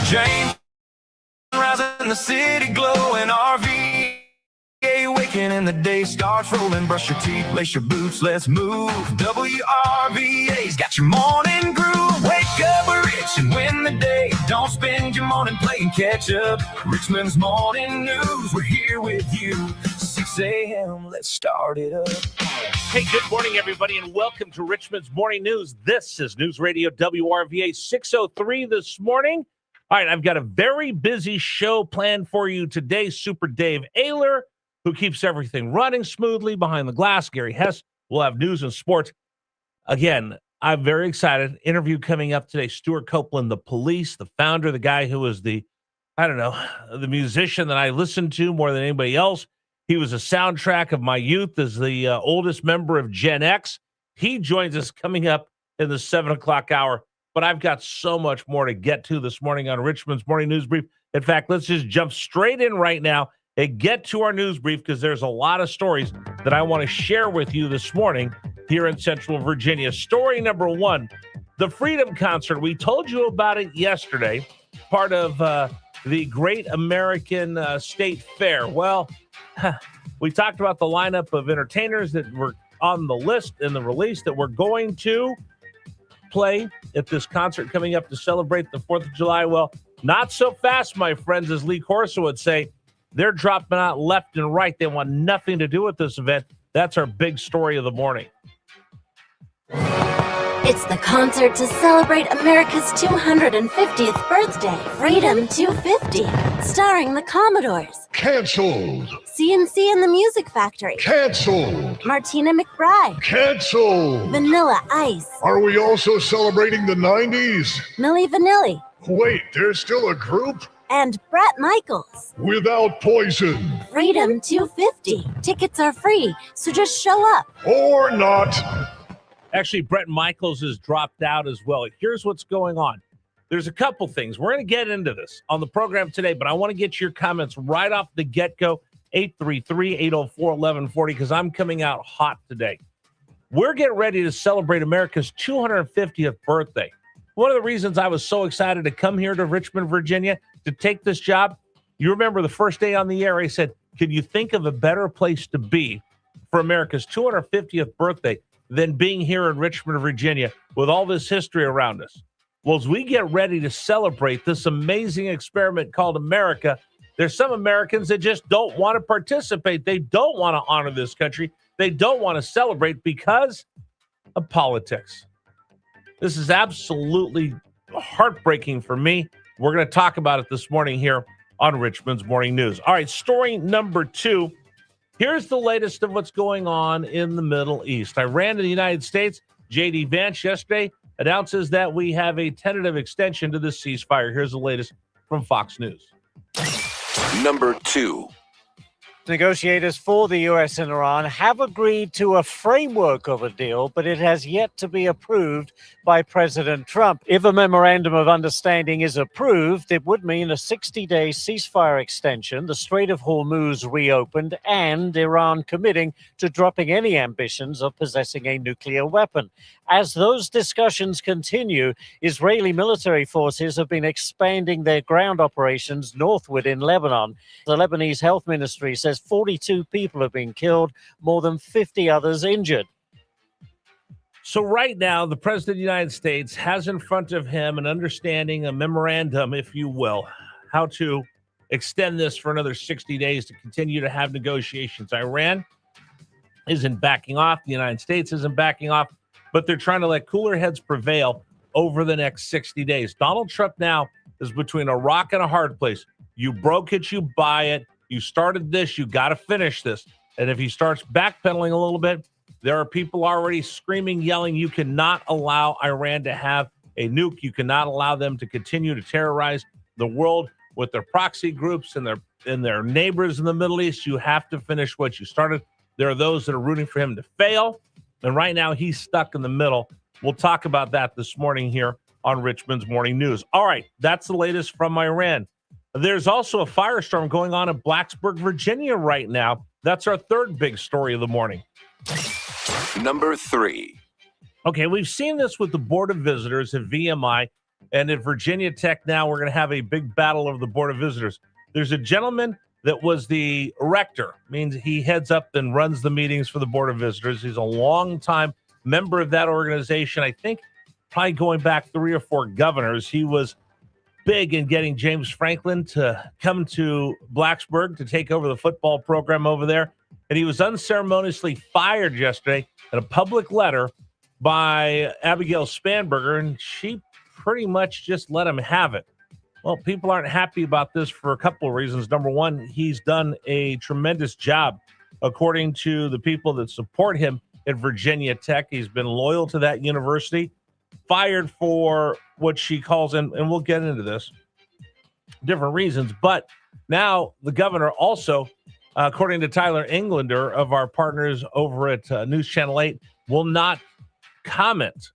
James rising, the city glowing, RVA waking and the day starts rolling. Brush your teeth, lace your boots, let's move. WRVA's got your morning groove. Wake up rich and win the day. Don't spend your morning playing catch up. Richmond's morning news, we're here with you. 6 a.m., let's start it up. Hey, good morning, everybody, and welcome to Richmond's Morning News. This is News Radio WRVA 603 this morning. All right, I've got a very busy show planned for you today. Super Dave Ayler, who keeps everything running smoothly behind the glass. Gary Hess will have news and sports. Again, I'm very excited. Interview coming up today. Stuart Copeland, the police, the founder, the guy who was the musician that I listened to more than anybody else. He was a soundtrack of my youth as the oldest member of Gen X. He joins us coming up in the 7 o'clock hour. But I've got so much more to get to this morning on Richmond's Morning News Brief. In fact, let's just jump straight in right now and get to our news brief because there's a lot of stories that I want to share with you this morning here in Central Virginia. Story number one, the Freedom Concert. We told you about it yesterday, part of the Great American State Fair. Well, we talked about the lineup of entertainers that were on the list in the release that we're going to play at this concert coming up to celebrate the 4th of July. Well, not so fast, my friends, as Lee Corso would say. They're dropping out left and right. They want nothing to do with this event. That's our big story of the morning. It's the concert to celebrate America's 250th birthday, Freedom 250, starring the Commodores. Canceled. CNC and the Music Factory. Canceled. Martina McBride. Canceled. Vanilla Ice. Are we also celebrating the 90s? Milli Vanilli. Wait, there's still a group? And Bret Michaels. Without Poison. Freedom 250. Tickets are free, so just show up. Or not. Actually, Bret Michaels has dropped out as well. Here's what's going on. There's a couple things. We're going to get into this on the program today, but I want to get your comments right off the get-go. 833-804-1140, because I'm coming out hot today. We're getting ready to celebrate America's 250th birthday. One of the reasons I was so excited to come here to Richmond, Virginia, to take this job, you remember the first day on the air, I said, can you think of a better place to be for America's 250th birthday than being here in Richmond, Virginia, with all this history around us? Well, as we get ready to celebrate this amazing experiment called America, there's some Americans that just don't want to participate. They don't want to honor this country. They don't want to celebrate because of politics. This is absolutely heartbreaking for me. We're going to talk about it this morning here on Richmond's Morning News. All right, story number two. Here's the latest of what's going on in the Middle East. Iran and the United States, J.D. Vance yesterday announces that we have a tentative extension to this ceasefire. Here's the latest from Fox News. Number two. Negotiators for the U.S. and Iran have agreed to a framework of a deal, but it has yet to be approved by President Trump. If a memorandum of understanding is approved, it would mean a 60-day ceasefire extension, the Strait of Hormuz reopened, and Iran committing to dropping any ambitions of possessing a nuclear weapon. As those discussions continue, Israeli military forces have been expanding their ground operations northward in Lebanon. The Lebanese health ministry says 42 people have been killed, more than 50 others injured. So right now, the President of the United States has in front of him an understanding, a memorandum, if you will, how to extend this for another 60 days to continue to have negotiations. Iran isn't backing off. The United States isn't backing off, but they're trying to let cooler heads prevail over the next 60 days. Donald Trump now is between a rock and a hard place. You broke it, you buy it. You started this, you got to finish this. And if he starts backpedaling a little bit, there are people already screaming, yelling, you cannot allow Iran to have a nuke. You cannot allow them to continue to terrorize the world with their proxy groups and their neighbors in the Middle East. You have to finish what you started. There are those that are rooting for him to fail. And right now he's stuck in the middle. We'll talk about that this morning here on Richmond's Morning News. All right, that's the latest from Iran. There's also a firestorm going on in Blacksburg, Virginia right now. That's our third big story of the morning. Number three. Okay, we've seen this with the Board of Visitors at VMI And at Virginia Tech now, we're going to have a big battle over the Board of Visitors. There's a gentleman that was the rector, means he heads up and runs the meetings for the Board of Visitors. He's a long-time member of that organization. I think probably going back 3 or 4 governors. He was big in getting James Franklin to come to Blacksburg to take over the football program over there. And he was unceremoniously fired yesterday in a public letter by Abigail Spanberger, and she pretty much just let him have it. Well, people aren't happy about this for a couple of reasons. Number one, he's done a tremendous job, according to the people that support him at Virginia Tech. He's been loyal to that university, fired for what she calls, and we'll get into this, different reasons. But now the governor also, according to Tyler Englander of our partners over at News Channel 8, will not comment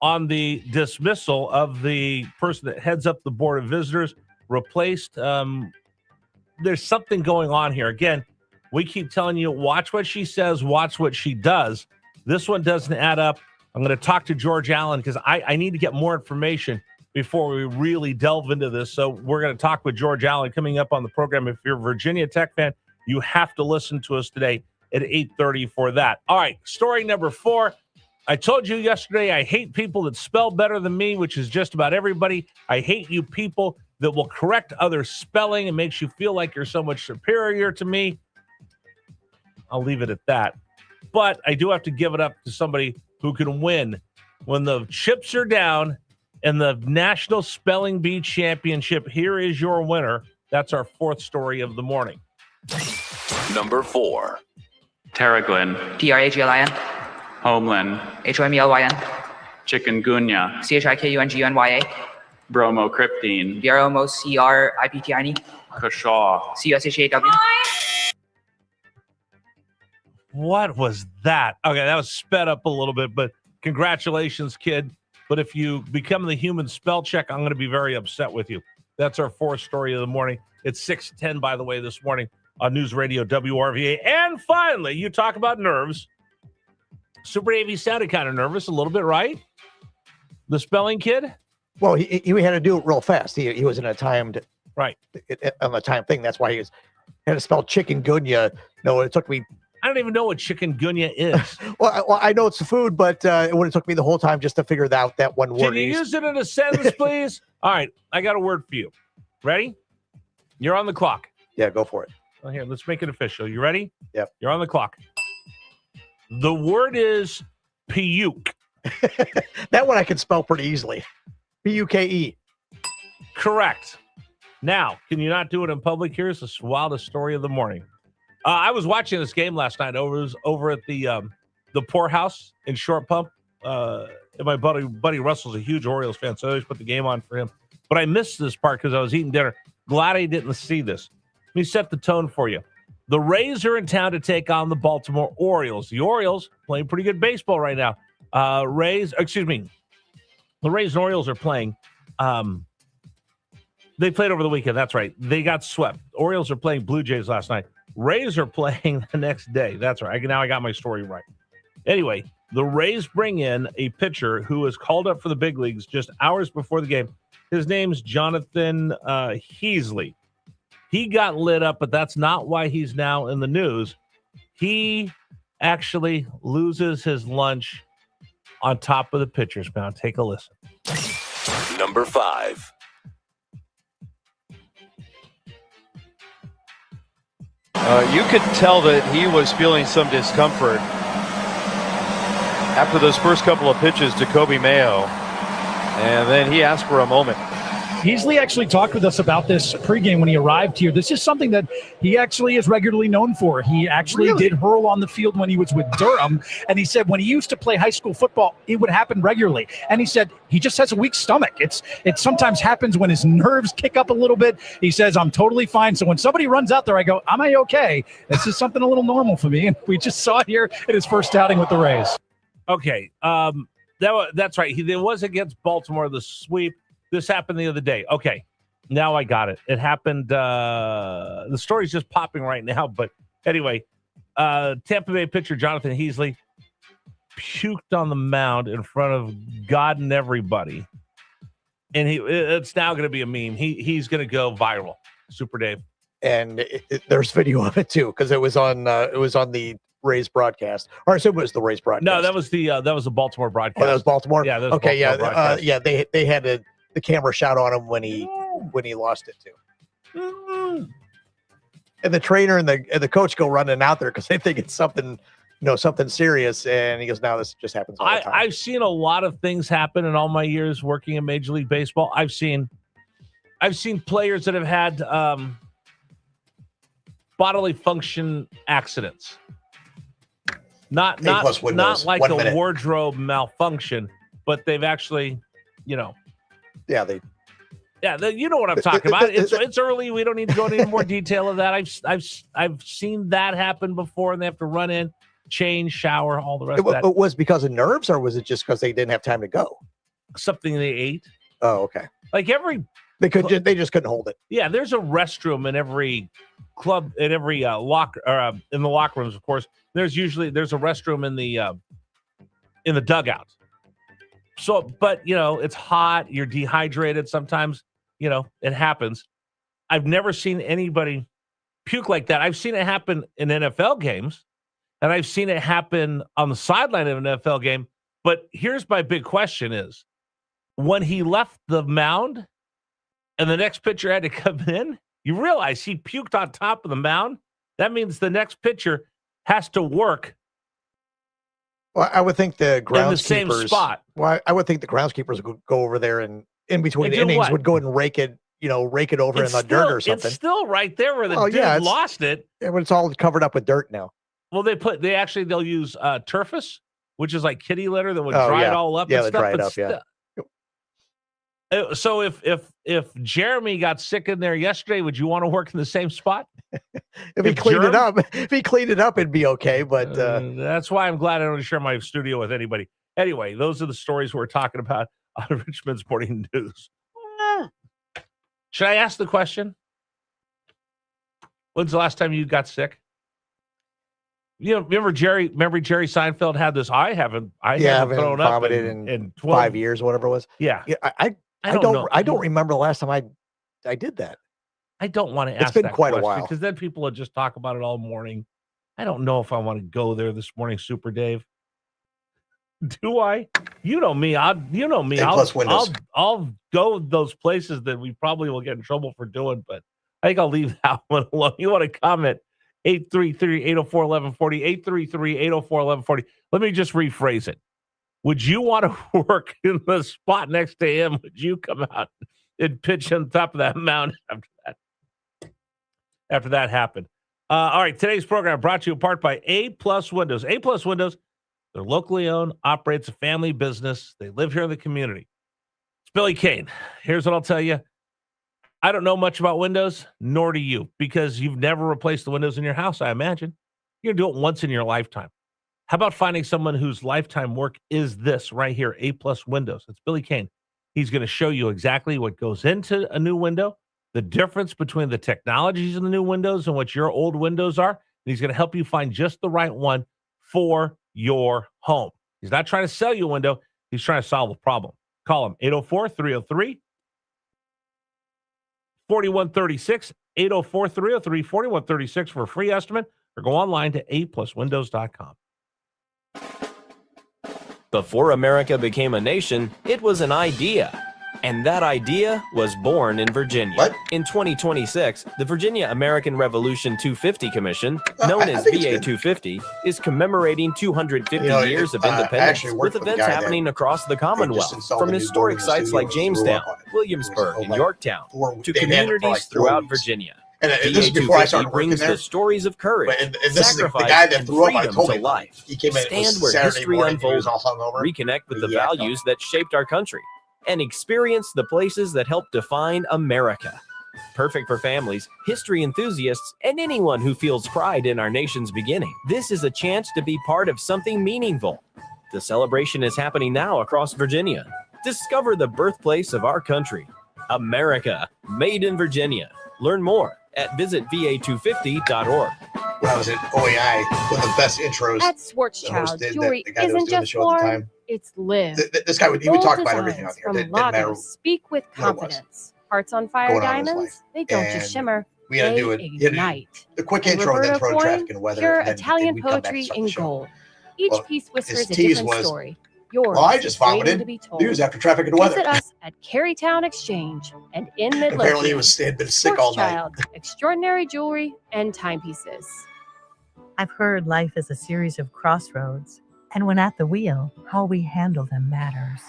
on the dismissal of the person that heads up the Board of Visitors, replaced. There's something going on here. Again, we keep telling you, watch what she says, watch what she does. This one doesn't add up. I'm going to talk to George Allen because I need to get more information before we really delve into this. So we're going to talk with George Allen coming up on the program. If you're a Virginia Tech fan, you have to listen to us today at 8:30 for that. All right, story number 4. I told you yesterday I hate people that spell better than me, which is just about everybody. I hate you people that will correct other spelling and makes you feel like you're so much superior to me. I'll leave it at that. But I do have to give it up to somebody who can win when the chips are down in the National Spelling Bee Championship. Here is your winner. That's our 4th story of the morning. Number 4. Terraglin, Traglin, Homeland, Homylyn, Chikungunya, Chikungunya, Bromocryptine, Bromocryptine, Kashaw, Cushaw. What was that? Okay, that was sped up a little bit, but congratulations, kid. But if you become the human spell check, I'm going to be very upset with you. That's our 4th story of the morning. It's 6:10, by the way, this morning on News Radio WRVA. And finally, you talk about nerves. Super Navy sounded kind of nervous a little bit, right? The spelling kid? Well, he had to do it real fast. He was in a timed right on the time thing. That's why he had to spell chikungunya. No, it took me. I don't even know what chikungunya is. well, I know it's a food, but it would have took me the whole time just to figure out that one word. Can you use it in a sentence, please? All right, I got a word for you. Ready? You're on the clock. Yeah, go for it. Well, here, let's make it official. You ready? Yep. You're on the clock. The word is puke. That one I can spell pretty easily. Puke. Correct. Now, can you not do it in public? Here's the wildest story of the morning. I was watching this game last night. Over at the Poorhouse in Short Pump. And my buddy Russell's a huge Orioles fan, so I always put the game on for him. But I missed this part because I was eating dinner. Glad I didn't see this. Let me set the tone for you. The Rays are in town to take on the Baltimore Orioles. The Orioles playing pretty good baseball right now. The Rays and Orioles are playing. They played over the weekend. That's right. They got swept. Orioles are playing Blue Jays last night. Rays are playing the next day. That's right. Now I got my story right. Anyway, the Rays bring in a pitcher who was called up for the big leagues just hours before the game. His name's Jonathan Heasley. He got lit up, but that's not why he's now in the news. He actually loses his lunch on top of the pitcher's mound. Take a listen. Number 5. You could tell that he was feeling some discomfort after those first couple of pitches to Kobe Mayo, and then he asked for a moment. Heasley actually talked with us about this pregame when he arrived here. This is something that he actually is regularly known for. He actually did hurl on the field when he was with Durham, and he said when he used to play high school football, it would happen regularly. And he said he just has a weak stomach. It sometimes happens when his nerves kick up a little bit. He says, I'm totally fine. So when somebody runs out there, I go, am I okay? This is something a little normal for me. And we just saw it here in his first outing with the Rays. Okay, that's right. It was against Baltimore, the sweep. This happened the other day. Okay, now I got it. It happened. The story's just popping right now. But anyway, Tampa Bay pitcher Jonathan Heasley puked on the mound in front of God and everybody And it's now going to be a meme. He's going to go viral. Super Dave. And there's video of it too, because it was on the Rays broadcast. Or I assume it was the Rays broadcast. No, that was the Baltimore broadcast. Oh, that was Baltimore. Yeah. That was okay. Baltimore broadcast. Yeah. They had the camera shot on him when he lost it too. And the trainer and the coach go running out there because they think it's something serious. And he goes, "No, this just happens all the time." I've seen a lot of things happen in all my years working in Major League Baseball. I've seen players that have had bodily function accidents. Not like a wardrobe malfunction, but they've actually, you know what I'm talking about. It's early. We don't need to go into any more detail of that. I've seen that happen before, and they have to run in, change, shower, all the rest of that. It was because of nerves, or was it just because they didn't have time to go? Something they ate. Oh, okay. Like they just couldn't hold it. Yeah, there's a restroom in every club, in every locker, or in the locker rooms. Of course, there's a restroom in the dugouts. So, but it's hot. You're dehydrated. Sometimes, it happens. I've never seen anybody puke like that. I've seen it happen in NFL games, and I've seen it happen on the sideline of an NFL game. But here's my big question: is when he left the mound and the next pitcher had to come in, you realize he puked on top of the mound. That means the next pitcher has to work. Well, I would think the groundskeepers in the same spot. Well, I would think the groundskeepers would go over there and in between innings would go and rake it over in the dirt or something. It's still right there where the dude lost it. Yeah, but it's all covered up with dirt now. Well, they'll use turfus, which is like kitty litter that would dry it all up. Yeah, and they stuff, dry it up. Yeah. So if Jeremy got sick in there yesterday, would you want to work in the same spot? If he cleaned it up, it'd be okay. But that's why I'm glad I don't share my studio with anybody. Anyway, those are the stories we're talking about on Richmond's Morning News. Should I ask the question? When's the last time you got sick? Remember Jerry Seinfeld had this. I haven't thrown up in 5 years, whatever it was. Yeah. I don't remember the last time I did that. I don't want to ask. It's been quite a while because then people will just talk about it all morning. I don't know if I want to go there this morning, Super Dave. Do I? You know me. I'll go those places that we probably will get in trouble for doing, but I think I'll leave that one alone. You want to comment? 833-804-1140, 833-804-1140. Let me just rephrase it. Would you want to work in the spot next to him? Would you come out and pitch on top of that mound after that happened? All right, today's program brought to you in part by A+ Windows. A+ Windows, they're locally owned, operates a family business. They live here in the community. It's Billy Kane. Here's what I'll tell you. I don't know much about Windows, nor do you, because you've never replaced the windows in your house, I imagine. You're going to do it once in your lifetime. How about finding someone whose lifetime work is this right here, A+ Windows? It's Billy Kane. He's going to show you exactly what goes into a new window, the difference between the technologies in the new windows and what your old windows are. And he's going to help you find just the right one for your home. He's not trying to sell you a window. He's trying to solve a problem. Call him 804-303-4136, 804-303-4136 for a free estimate, or go online to apluswindows.com. Before America became a nation, it was an idea. And that idea was born in Virginia. What? In 2026, the Virginia American Revolution 250 Commission, known as VA 250, is commemorating 250 years of independence, with events happening across the Commonwealth, from historic sites like Jamestown, Williamsburg, and Yorktown, to communities throughout Virginia. And this is before I started brings the stories of courage, sacrifice, and freedom to life. Stand where history unfolds, reconnect with the values that shaped our country, and experience the places that help define America. Perfect for families, history enthusiasts, and anyone who feels pride in our nation's beginning. This is a chance to be part of something meaningful. The celebration is happening now across Virginia. Discover the birthplace of our country, America, made in Virginia. Learn more at visitva250.org. When I was at OEI, one of the best intros At Schwarzschild, jewelry isn't just for it's live. This guy would Bold talk about everything on designs here. from It didn't matter Lagos speak with what it was confidence. Hearts on fire going on in his diamonds, life. they don't And just shimmer, we had to they do it. You had to ignite. do the quick And intro and then Roberto throw traffic Coin, and weather. pure and then Italian we'd come back and poetry start in the show. gold. Each Well, piece whispers his a tease different was, story. Yours well, I is just waiting vomited to be told. news after traffic and weather. Visit us at Carytown Exchange and in Midlothian. Apparently he had been sick all night. Child, extraordinary jewelry and timepieces. I've heard life is a series of crossroads, and when at the wheel, how we handle them matters.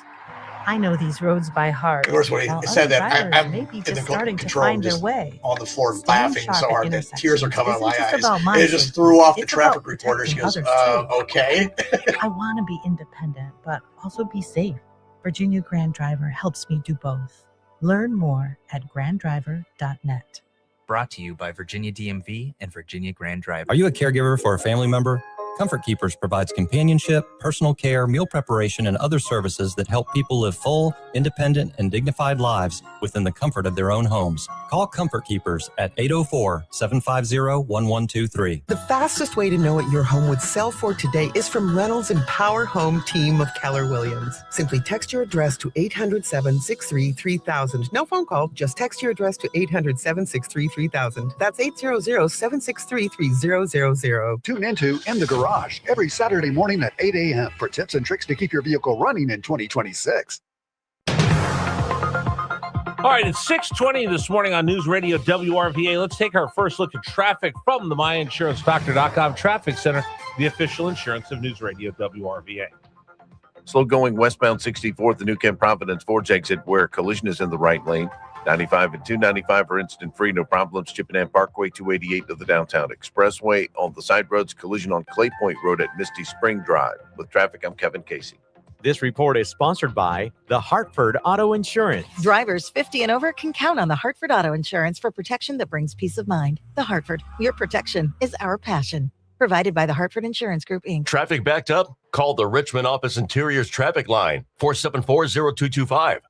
I know these roads by heart. Of course, when while he said other that, drivers I'm may be in just the starting to control, find their just way. on the floor Staying laughing sharp so at hard that tears are coming out of intersections my isn't just eyes. about my It just safety. threw off the It's traffic about reporter. She goes, protecting others, too. okay. I want to be independent, but also be safe. Virginia Grand Driver helps me do both. Learn more at granddriver.net. Brought to you by Virginia DMV and Virginia Grand Driver. Are you a caregiver for a family member? Comfort Keepers provides companionship, personal care, meal preparation, and other services that help people live full, independent, and dignified lives within the comfort of their own homes. Call Comfort Keepers at 804-750-1123. The fastest way to know what your home would sell for today is from Reynolds and Power Home team of Keller Williams. Simply text your address to 800-763-3000. No phone call, just text your address to 800-763-3000. That's 800-763-3000. Tune into In the Garage every Saturday morning at 8 a.m. for tips and tricks to keep your vehicle running in 2026. All right, it's 6:20 this morning on News Radio WRVA. Let's take our first look at traffic from the MyInsuranceDoctor.com Traffic Center, the official insurance of News Radio WRVA. Slow going westbound 64th, the New Kent Providence Forge exit where collision is in the right lane. 95 and 295 are incident free, no problems. Chippenham Parkway 288 to the downtown expressway. On the side roads, collision on Clay Point Road at Misty Spring Drive. With traffic, I'm Kevin Casey. This report is sponsored by the Hartford Auto Insurance. Drivers 50 and over can count on the Hartford Auto Insurance for protection that brings peace of mind. The Hartford, your protection is our passion. Provided by the Hartford Insurance Group, Inc. Traffic backed up? Call the Richmond Office Interiors Traffic Line, 474-0225.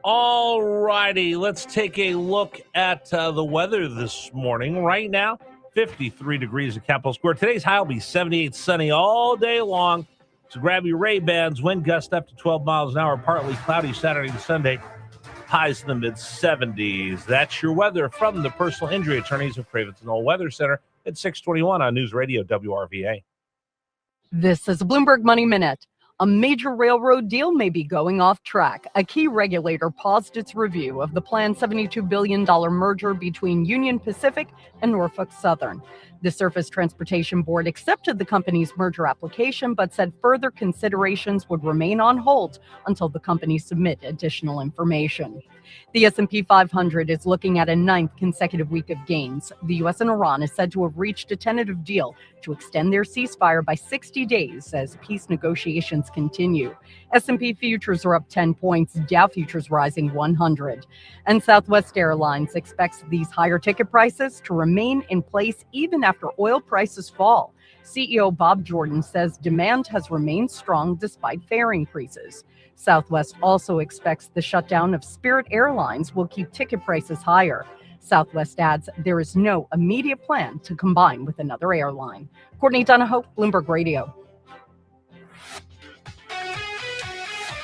All righty, let's take a look at the weather this morning. Right now, 53 degrees at Capitol Square. Today's high will be 78, sunny all day long. So grab your Ray-Bans, wind gust up to 12 miles an hour, partly cloudy Saturday and Sunday, highs in the mid-70s. That's your weather from the personal injury attorneys of Craventon Knoll Weather Center at 621 on News Radio WRVA. This is a Bloomberg Money Minute. A major railroad deal may be going off track. A key regulator paused its review of the planned $72 billion merger between Union Pacific and Norfolk Southern. The Surface Transportation Board accepted the company's merger application, but said further considerations would remain on hold until the company submit additional information. The S&P 500 is looking at a ninth consecutive week of gains. The U.S. and Iran is said to have reached a tentative deal to extend their ceasefire by 60 days as peace negotiations continue. S&P futures are up 10 points, Dow futures rising 100. And Southwest Airlines expects these higher ticket prices to remain in place even after oil prices fall. CEO Bob Jordan says demand has remained strong despite fare increases. Southwest also expects the shutdown of Spirit Airlines will keep ticket prices higher. Southwest adds there is no immediate plan to combine with another airline. Courtney Donahoe, Bloomberg Radio.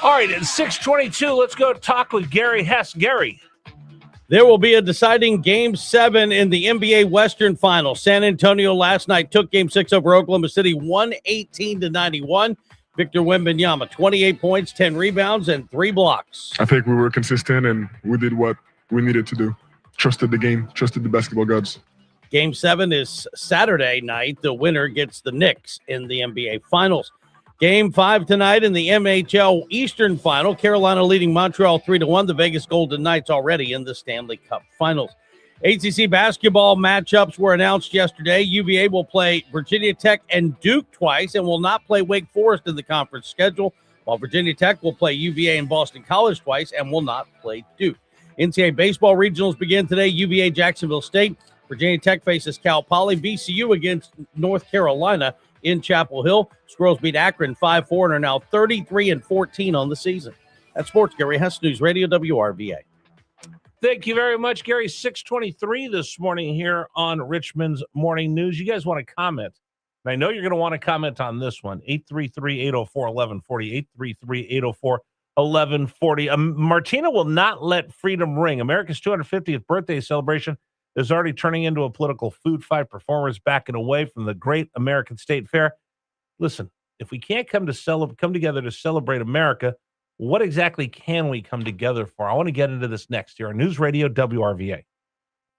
All right, at 6:22, let's go talk with Gary Hess. Gary. There will be a deciding Game 7 in the NBA Western Final. San Antonio last night took Game 6 over Oklahoma City 118-91. Victor Wembanyama, 28 points, 10 rebounds, and 3 blocks. I think we were consistent and we did what we needed to do. Trusted the game, trusted the basketball gods. Game 7 is Saturday night. The winner gets the Knicks in the NBA Finals. Game 5 tonight in the MHL Eastern Final. Carolina leading Montreal 3-1. The Vegas Golden Knights already in the Stanley Cup Finals. ACC basketball matchups were announced yesterday. UVA will play Virginia Tech and Duke twice and will not play Wake Forest in the conference schedule, while Virginia Tech will play UVA and Boston College twice and will not play Duke. NCAA baseball regionals begin today. UVA Jacksonville State. Virginia Tech faces Cal Poly. VCU against North Carolina in Chapel Hill. Squirrels beat Akron 5-4 and are now 33-14 on the season. That's Sports. Gary Hess, News Radio WRVA. Thank you very much, Gary. 6:23 this morning here on Richmond's Morning News. You guys want to comment And I know you're going to want to comment on this one. 833-804-1140, 833-804-1140. Martina will not let freedom ring. America's 250th birthday celebration is already turning into a political food fight. Performers backing away from the great American State Fair. Listen, if we can't come together to celebrate America, what exactly can we come together for? I want to get into this next here on News Radio WRVA.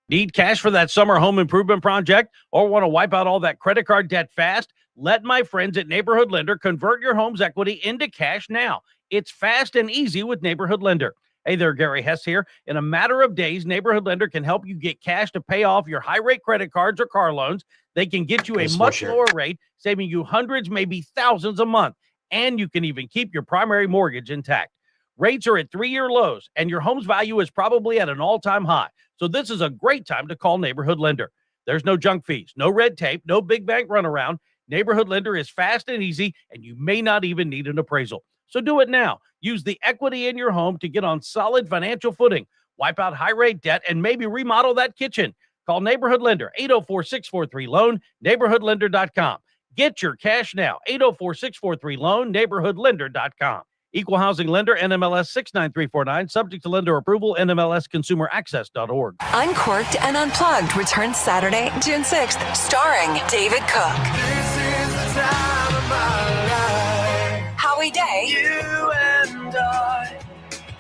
Need cash for that summer home improvement project or want to wipe out all that credit card debt fast? Let my friends at Neighborhood Lender convert your home's equity into cash now. It's fast and easy with Neighborhood Lender. Hey there, Gary Hess here. In a matter of days, Neighborhood Lender can help you get cash to pay off your high-rate credit cards or car loans. They can get you a much lower rate, saving you hundreds, maybe thousands a month. And you can even keep your primary mortgage intact. Rates are at 3-year lows, and your home's value is probably at an all-time high. So this is a great time to call Neighborhood Lender. There's no junk fees, no red tape, no big bank runaround. Neighborhood Lender is fast and easy, and you may not even need an appraisal. So do it now. Use the equity in your home to get on solid financial footing. Wipe out high-rate debt and maybe remodel that kitchen. Call Neighborhood Lender, 804-643-LOAN, neighborhoodlender.com. Get your cash now, 804-643-LOAN, neighborhoodlender.com. Equal housing lender, NMLS 69349, subject to lender approval, NMLSconsumeraccess.org. Uncorked and Unplugged returns Saturday, June 6th, starring David Cook. This is the time of my life. Howie Day. You and I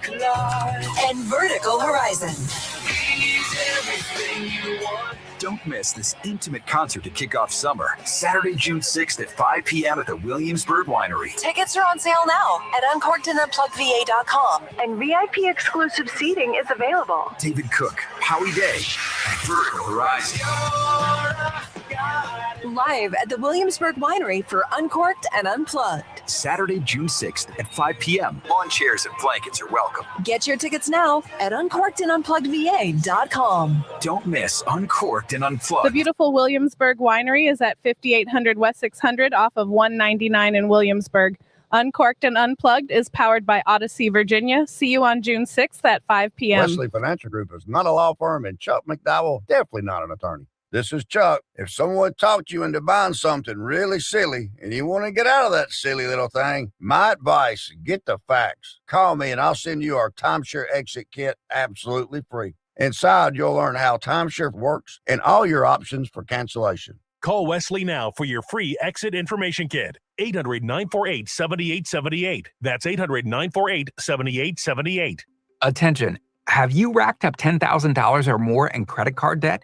collide. And Vertical Horizon. He's everything you want. Don't miss this intimate concert to kick off summer. Saturday, June 6th at 5 p.m. at the Williamsburg Winery. Tickets are on sale now at uncorkedandunpluggedva.com. And VIP exclusive seating is available. David Cook, Howie Day, and Vertical Horizon. Live at the Williamsburg Winery for Uncorked and Unplugged. Saturday, June 6th at 5 p.m. Lawn chairs and blankets are welcome. Get your tickets now at uncorkedandunpluggedva.com. Don't miss Uncorked and Unplugged. The beautiful Williamsburg Winery is at 5800 West 600 off of 199 in Williamsburg. Uncorked and Unplugged is powered by Odyssey, Virginia. See you on June 6th at 5 p.m. Wesley Financial Group is not a law firm, and Chuck McDowell definitely not an attorney. This is Chuck. If someone talked you into buying something really silly and you want to get out of that silly little thing, my advice, get the facts. Call me and I'll send you our timeshare exit kit absolutely free. Inside, you'll learn how timeshare works and all your options for cancellation. Call Wesley now for your free exit information kit. 800-948-7878. That's 800-948-7878. Attention. Have you racked up $10,000 or more in credit card debt?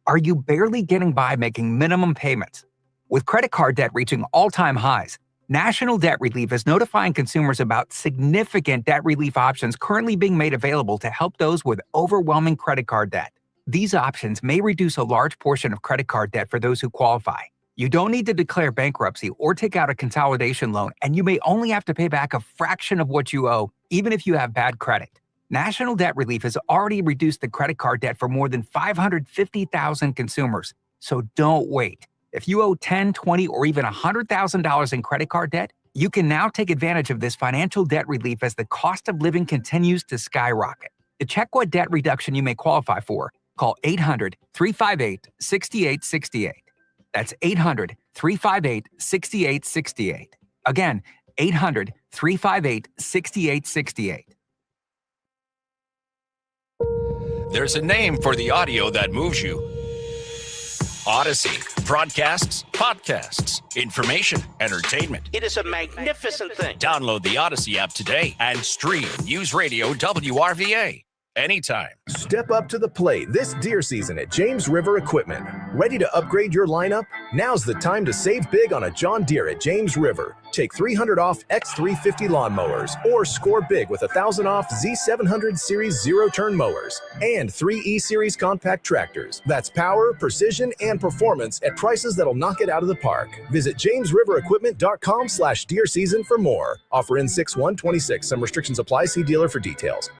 Are you barely getting by making minimum payments? With credit card debt reaching all-time highs, National Debt Relief is notifying consumers about significant debt relief options currently being made available to help those with overwhelming credit card debt. These options may reduce a large portion of credit card debt for those who qualify. You don't need to declare bankruptcy or take out a consolidation loan, and you may only have to pay back a fraction of what you owe, even if you have bad credit. National Debt Relief has already reduced the credit card debt for more than 550,000 consumers. So don't wait. If you owe $10,000, $20,000, or even $100,000 in credit card debt, you can now take advantage of this financial debt relief as the cost of living continues to skyrocket. To check what debt reduction you may qualify for, call 800-358-6868. That's 800-358-6868. Again, 800-358-6868. There's a name for the audio that moves you. Odyssey. Broadcasts, podcasts, information, entertainment. It is a magnificent thing. Download the Odyssey app today and stream News Radio WRVA anytime. Step up to the plate this deer season at James River Equipment. Ready to upgrade your lineup? Now's the time to save big on a John Deere at James River. Take $300 off X350 lawnmowers or score big with $1,000 off Z700 Series zero-turn mowers and 3 E-Series compact tractors. That's power, precision, and performance at prices that'll knock it out of the park. Visit JamesRiverEquipment.com/deer season for more. Offer in 6/1/26. Some restrictions apply. See dealer for details.